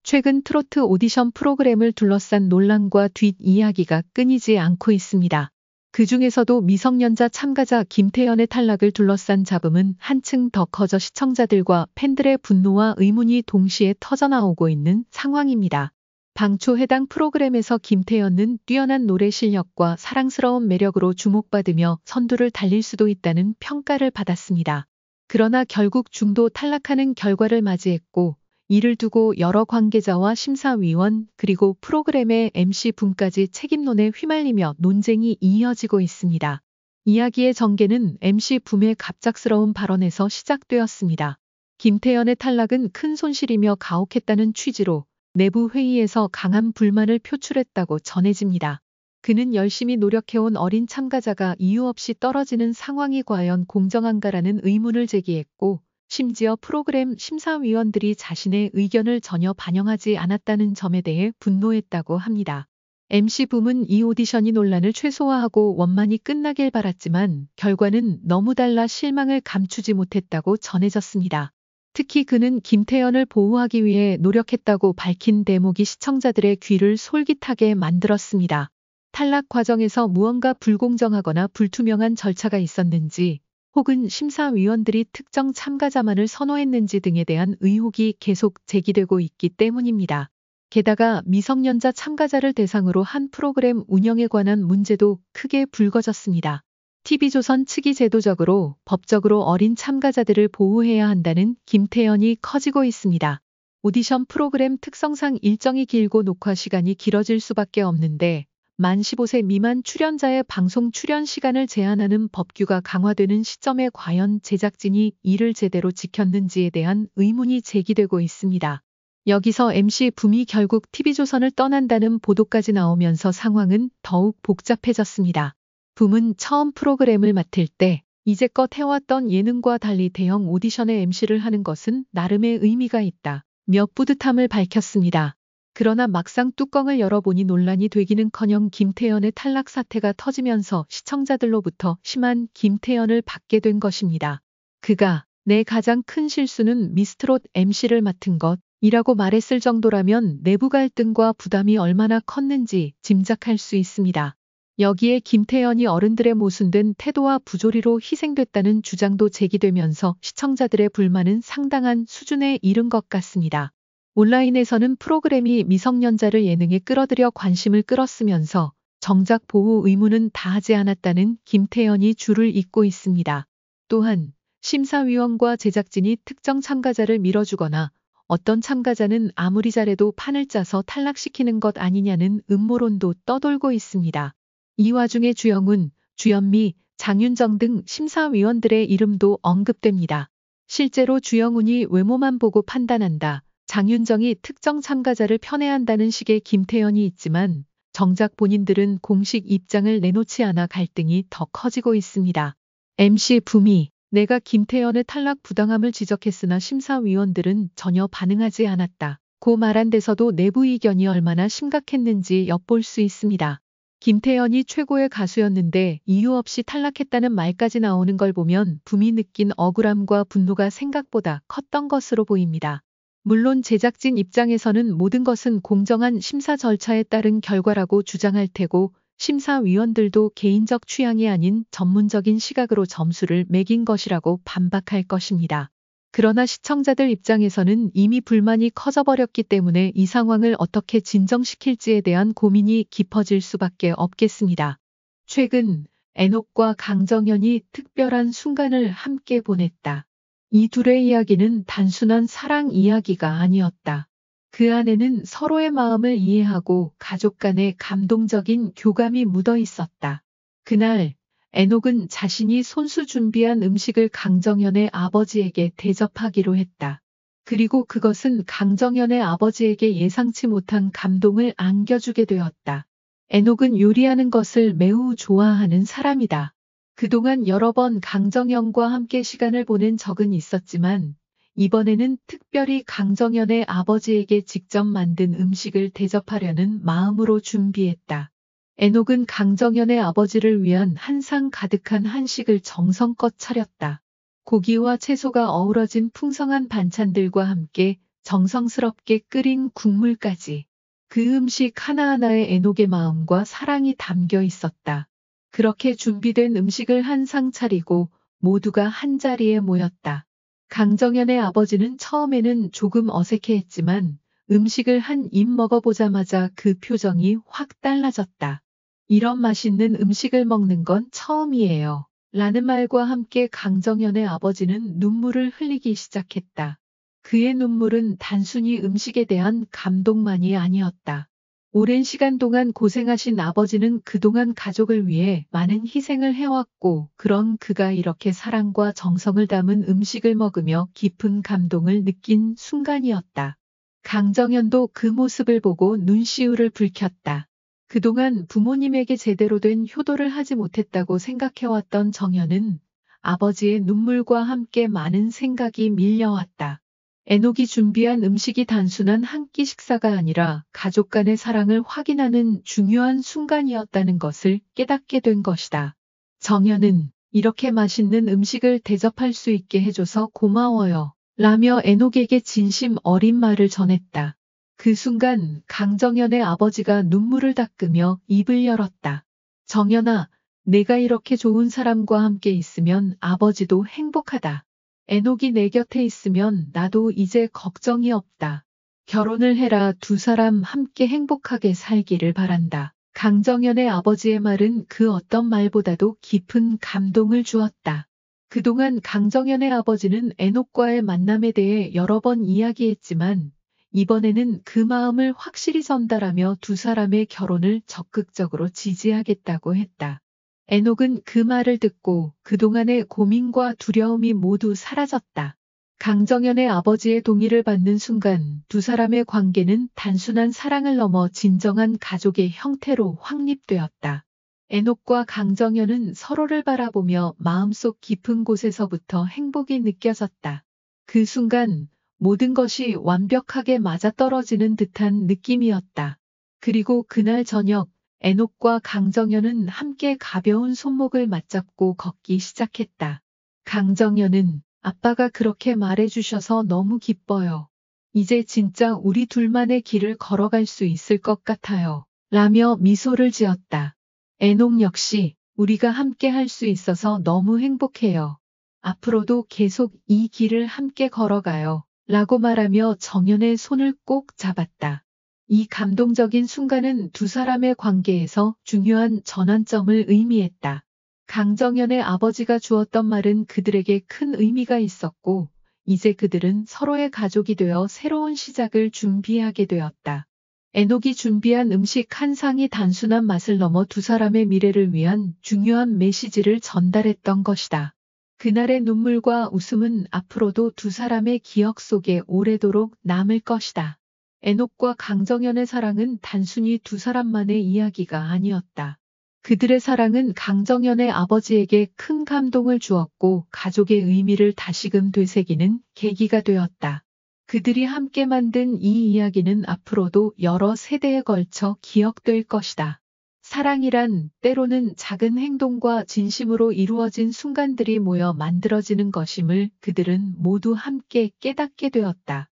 최근 트로트 오디션 프로그램을 둘러싼 논란과 뒷이야기가 끊이지 않고 있습니다. 그 중에서도 미성년자 참가자 김태연의 탈락을 둘러싼 잡음은 한층 더 커져 시청자들과 팬들의 분노와 의문이 동시에 터져나오고 있는 상황입니다. 당초 해당 프로그램에서 김태연은 뛰어난 노래 실력과 사랑스러운 매력으로 주목받으며 선두를 달릴 수도 있다는 평가를 받았습니다. 그러나 결국 중도 탈락하는 결과를 맞이했고, 이를 두고 여러 관계자와 심사위원 그리고 프로그램의 MC분까지 책임론에 휘말리며 논쟁이 이어지고 있습니다. 이야기의 전개는 MC분의 갑작스러운 발언에서 시작되었습니다. 김태연의 탈락은 큰 손실이며 가혹했다는 취지로 내부 회의에서 강한 불만을 표출했다고 전해집니다. 그는 열심히 노력해온 어린 참가자가 이유 없이 떨어지는 상황이 과연 공정한가라는 의문을 제기했고, 심지어 프로그램 심사위원들이 자신의 의견을 전혀 반영하지 않았다는 점에 대해 분노했다고 합니다. MC붐은 이 오디션이 논란을 최소화하고 원만히 끝나길 바랐지만 결과는 너무 달라 실망을 감추지 못했다고 전해졌습니다. 특히 그는 김태연을 보호하기 위해 노력했다고 밝힌 대목이 시청자들의 귀를 솔깃하게 만들었습니다. 탈락 과정에서 무언가 불공정하거나 불투명한 절차가 있었는지, 혹은 심사위원들이 특정 참가자만을 선호했는지 등에 대한 의혹이 계속 제기되고 있기 때문입니다. 게다가 미성년자 참가자를 대상으로 한 프로그램 운영에 관한 문제도 크게 불거졌습니다. TV조선 측이 제도적으로, 법적으로 어린 참가자들을 보호해야 한다는 김태연이 커지고 있습니다. 오디션 프로그램 특성상 일정이 길고 녹화 시간이 길어질 수밖에 없는데, 만 15세 미만 출연자의 방송 출연 시간을 제한하는 법규가 강화되는 시점에 과연 제작진이 이를 제대로 지켰는지에 대한 의문이 제기되고 있습니다. 여기서 MC붐이 결국 TV조선을 떠난다는 보도까지 나오면서 상황은 더욱 복잡해졌습니다. 붐은 처음 프로그램을 맡을 때 이제껏 해왔던 예능과 달리 대형 오디션의 MC를 하는 것은 나름의 의미가 있다 며 뿌듯함을 밝혔습니다. 그러나 막상 뚜껑을 열어보니 논란이 되기는커녕 김태연의 탈락 사태가 터지면서 시청자들로부터 심한 김태연을 받게 된 것입니다. 그가 내 가장 큰 실수는 미스트롯 MC를 맡은 것이라고 말했을 정도라면 내부 갈등과 부담이 얼마나 컸는지 짐작할 수 있습니다. 여기에 김태연이 어른들의 모순된 태도와 부조리로 희생됐다는 주장도 제기되면서 시청자들의 불만은 상당한 수준에 이른 것 같습니다. 온라인에서는 프로그램이 미성년자를 예능에 끌어들여 관심을 끌었으면서 정작 보호 의무는 다하지 않았다는 김태연이 줄을 잇고 있습니다. 또한 심사위원과 제작진이 특정 참가자를 밀어주거나 어떤 참가자는 아무리 잘해도 판을 짜서 탈락시키는 것 아니냐는 음모론도 떠돌고 있습니다. 이 와중에 주영훈, 주현미, 장윤정 등 심사위원들의 이름도 언급됩니다. 실제로 주영훈이 외모만 보고 판단한다, 장윤정이 특정 참가자를 편애한다는 식의 김태연이 있지만 정작 본인들은 공식 입장을 내놓지 않아 갈등이 더 커지고 있습니다. MC붐이 내가 김태연의 탈락 부당함을 지적했으나 심사위원들은 전혀 반응하지 않았다고 말한 데서도 내부 이견이 얼마나 심각했는지 엿볼 수 있습니다. 김태연이 최고의 가수였는데 이유 없이 탈락했다는 말까지 나오는 걸 보면 붐이 느낀 억울함과 분노가 생각보다 컸던 것으로 보입니다. 물론 제작진 입장에서는 모든 것은 공정한 심사 절차에 따른 결과라고 주장할 테고, 심사위원들도 개인적 취향이 아닌 전문적인 시각으로 점수를 매긴 것이라고 반박할 것입니다. 그러나 시청자들 입장에서는 이미 불만이 커져버렸기 때문에 이 상황을 어떻게 진정시킬지에 대한 고민이 깊어질 수밖에 없겠습니다. 최근 애녹과 강정연이 특별한 순간을 함께 보냈다. 이 둘의 이야기는 단순한 사랑 이야기가 아니었다. 그 안에는 서로의 마음을 이해하고 가족 간의 감동적인 교감이 묻어 있었다. 그날 애녹은 자신이 손수 준비한 음식을 강정연의 아버지에게 대접하기로 했다. 그리고 그것은 강정연의 아버지에게 예상치 못한 감동을 안겨주게 되었다. 애녹은 요리하는 것을 매우 좋아하는 사람이다. 그동안 여러 번 강정연과 함께 시간을 보낸 적은 있었지만 이번에는 특별히 강정연의 아버지에게 직접 만든 음식을 대접하려는 마음으로 준비했다. 애녹은 강정연의 아버지를 위한 한상 가득한 한식을 정성껏 차렸다. 고기와 채소가 어우러진 풍성한 반찬들과 함께 정성스럽게 끓인 국물까지. 그 음식 하나하나에 에녹의 마음과 사랑이 담겨 있었다. 그렇게 준비된 음식을 한 상 차리고 모두가 한자리에 모였다. 강정연의 아버지는 처음에는 조금 어색해했지만 음식을 한 입 먹어보자마자 그 표정이 확 달라졌다. 이런 맛있는 음식을 먹는 건 처음이에요. 라는 말과 함께 강정연의 아버지는 눈물을 흘리기 시작했다. 그의 눈물은 단순히 음식에 대한 감동만이 아니었다. 오랜 시간 동안 고생하신 아버지는 그동안 가족을 위해 많은 희생을 해왔고, 그런 그가 이렇게 사랑과 정성을 담은 음식을 먹으며 깊은 감동을 느낀 순간이었다. 강정연도 그 모습을 보고 눈시울을 붉혔다. 그동안 부모님에게 제대로 된 효도를 하지 못했다고 생각해왔던 정연은 아버지의 눈물과 함께 많은 생각이 밀려왔다. 에녹이 준비한 음식이 단순한 한 끼 식사가 아니라 가족 간의 사랑을 확인하는 중요한 순간이었다는 것을 깨닫게 된 것이다. 정연은 이렇게 맛있는 음식을 대접할 수 있게 해줘서 고마워요. 라며 에녹에게 진심 어린 말을 전했다. 그 순간 강정연의 아버지가 눈물을 닦으며 입을 열었다. 정연아, 내가 이렇게 좋은 사람과 함께 있으면 아버지도 행복하다. 에녹이 내 곁에 있으면 나도 이제 걱정이 없다. 결혼을 해라. 두 사람 함께 행복하게 살기를 바란다. 강정연의 아버지의 말은 그 어떤 말보다도 깊은 감동을 주었다. 그동안 강정연의 아버지는 에녹과의 만남에 대해 여러 번 이야기했지만 이번에는 그 마음을 확실히 전달하며 두 사람의 결혼을 적극적으로 지지하겠다고 했다. 에녹은 그 말을 듣고 그동안의 고민과 두려움이 모두 사라졌다. 강정연의 아버지의 동의를 받는 순간 두 사람의 관계는 단순한 사랑을 넘어 진정한 가족의 형태로 확립되었다. 에녹과 강정연은 서로를 바라보며 마음속 깊은 곳에서부터 행복이 느껴졌다. 그 순간 모든 것이 완벽하게 맞아떨어지는 듯한 느낌이었다. 그리고 그날 저녁 에녹과 강정연은 함께 가벼운 손목을 맞잡고 걷기 시작했다. 강정연은 아빠가 그렇게 말해주셔서 너무 기뻐요. 이제 진짜 우리 둘만의 길을 걸어갈 수 있을 것 같아요. 라며 미소를 지었다. 에녹 역시 우리가 함께 할 수 있어서 너무 행복해요. 앞으로도 계속 이 길을 함께 걸어가요. 라고 말하며 정연의 손을 꼭 잡았다. 이 감동적인 순간은 두 사람의 관계에서 중요한 전환점을 의미했다. 강정연의 아버지가 주었던 말은 그들에게 큰 의미가 있었고, 이제 그들은 서로의 가족이 되어 새로운 시작을 준비하게 되었다. 에녹이 준비한 음식 한 상이 단순한 맛을 넘어 두 사람의 미래를 위한 중요한 메시지를 전달했던 것이다. 그날의 눈물과 웃음은 앞으로도 두 사람의 기억 속에 오래도록 남을 것이다. 에녹과 강정연의 사랑은 단순히 두 사람만의 이야기가 아니었다. 그들의 사랑은 강정연의 아버지에게 큰 감동을 주었고 가족의 의미를 다시금 되새기는 계기가 되었다. 그들이 함께 만든 이 이야기는 앞으로도 여러 세대에 걸쳐 기억될 것이다. 사랑이란 때로는 작은 행동과 진심으로 이루어진 순간들이 모여 만들어지는 것임을 그들은 모두 함께 깨닫게 되었다.